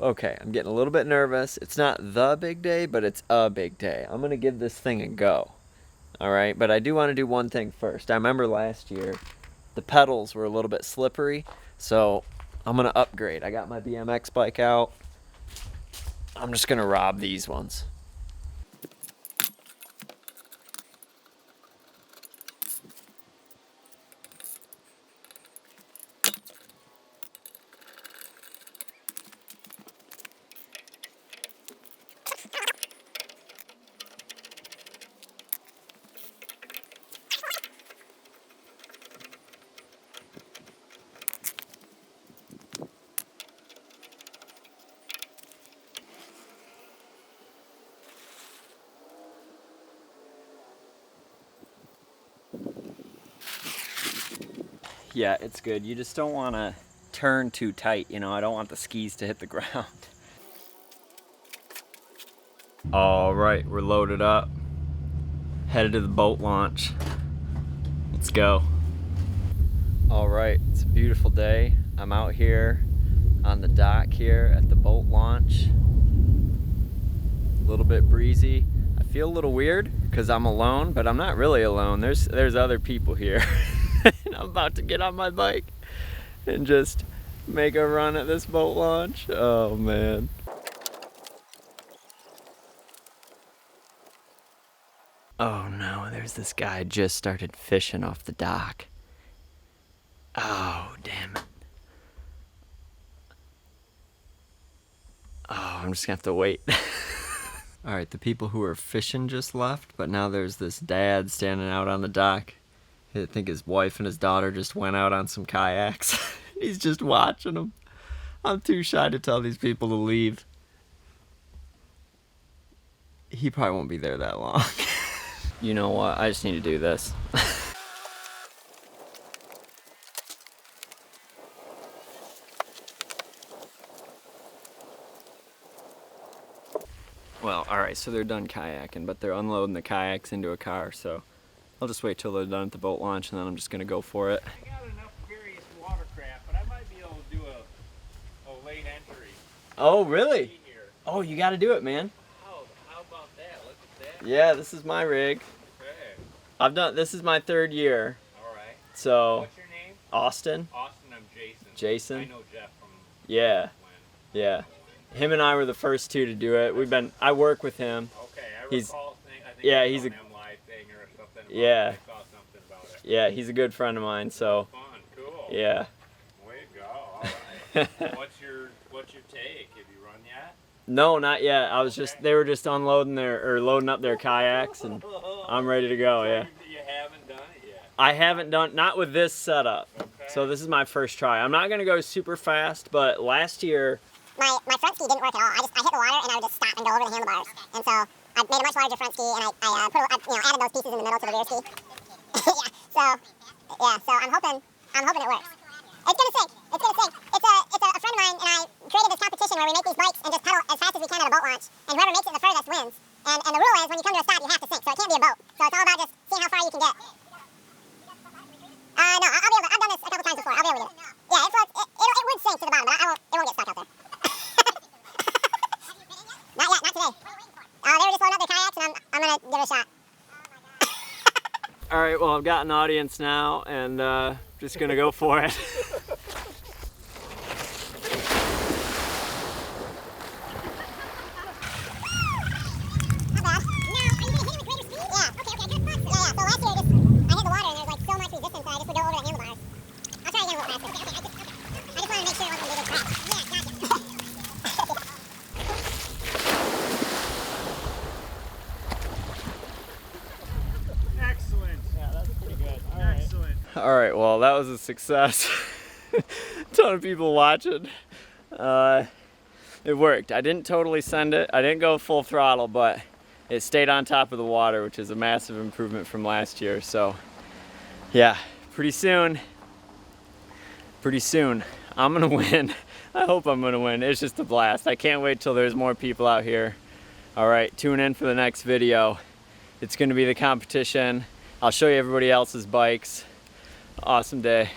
Okay, I'm getting a little bit nervous. It's not the big day, but it's a big day. I'm gonna give this thing a go. All right, but I do want to do one thing first. I remember last year the pedals were a little bit slippery, so I'm gonna upgrade. I got my BMX bike out. I'm just gonna rob these ones. Yeah, it's good. You just don't want to turn too tight, you know. I don't want the skis to hit the ground. All right, we're loaded up. Headed to the boat launch. Let's go. All right, it's a beautiful day. I'm out here on the dock here at the boat launch. A little bit breezy. I feel a little weird because I'm alone, but I'm not really alone. There's other people here. And I'm about to get on my bike and just make a run at this boat launch. Oh man. Oh no, there's this guy just started fishing off the dock. Oh, damn it. Oh, I'm just gonna have to wait. All right, the people who were fishing just left, but now there's this dad standing out on the dock. I think his wife and his daughter just went out on some kayaks. He's just watching them. I'm too shy to tell these people to leave. He probably won't be there that long. You know what? I just need to do this. Well, alright, so they're done kayaking, but they're unloading the kayaks into a car, so I'll just wait till they're done at the boat launch and then I'm just gonna go for it. I got enough various watercraft, but I might be able to do a late entry. Oh, really? Oh, you gotta do it, man. Oh, how about that? Look at that. Yeah, this is my rig. Okay. This is my 3rd year. Alright. So, What's your name? Austin. Austin, I'm Jason. Jason? I know Jeff from Yeah, when. yeah. Him and I were the first two to do it. I work with him. Okay, I He's- recall saying, I think yeah, it was he's an a- MLive thing or something. Yeah. I saw something about it. Yeah, he's a good friend of mine, so Fun, cool. yeah. Way to go. Alright. what's your take? Have you run yet? No, not yet. They were just unloading loading up their kayaks and I'm ready to go, yeah. You haven't done it yet. I haven't not with this setup. Okay. So this is my first try. I'm not gonna go super fast, but last year, My front ski didn't work at all. I hit the water and I would just stop and go over the handlebars. And so I made a much larger front ski and I added those pieces in the middle to the rear ski. So I'm hoping it works. It's gonna sink. It's a friend of mine and I created this competition where we make these bikes and just pedal as fast as we can at a boat launch. And whoever makes it the furthest wins. And the rule is when you come to a stop, you have to sink. So it can't be a boat. So it's all about just seeing how far you can get. No, I've done this a couple times before. I'll be able to get it. Yeah, it floats. It would sink to the bottom, but it won't get stuck out there. Not yet, not today. They were just loading up their kayaks and I'm gonna give it a shot. all right, well, I've got an audience now and just gonna go for it. Not bad. No, are you gonna hit it with greater speed? Yeah. Okay, good. Yeah. So last year I hit the water and there was like so much resistance that I just would go over the handlebars. I'll try again a little faster. Okay. I just wanted to make sure it wasn't gonna be a big crash. Yeah, gotcha. Excellent. Yeah, that's pretty good. Excellent. All right, well, that was a success. Ton of people watching. It worked. I didn't totally send it. I didn't go full throttle, but it stayed on top of the water, which is a massive improvement from last year. So yeah, pretty soon, I'm gonna win. I hope I'm gonna win. It's just a blast. I can't wait till there's more people out here. All right, tune in for the next video. It's gonna be the competition. I'll show you everybody else's bikes. Awesome day.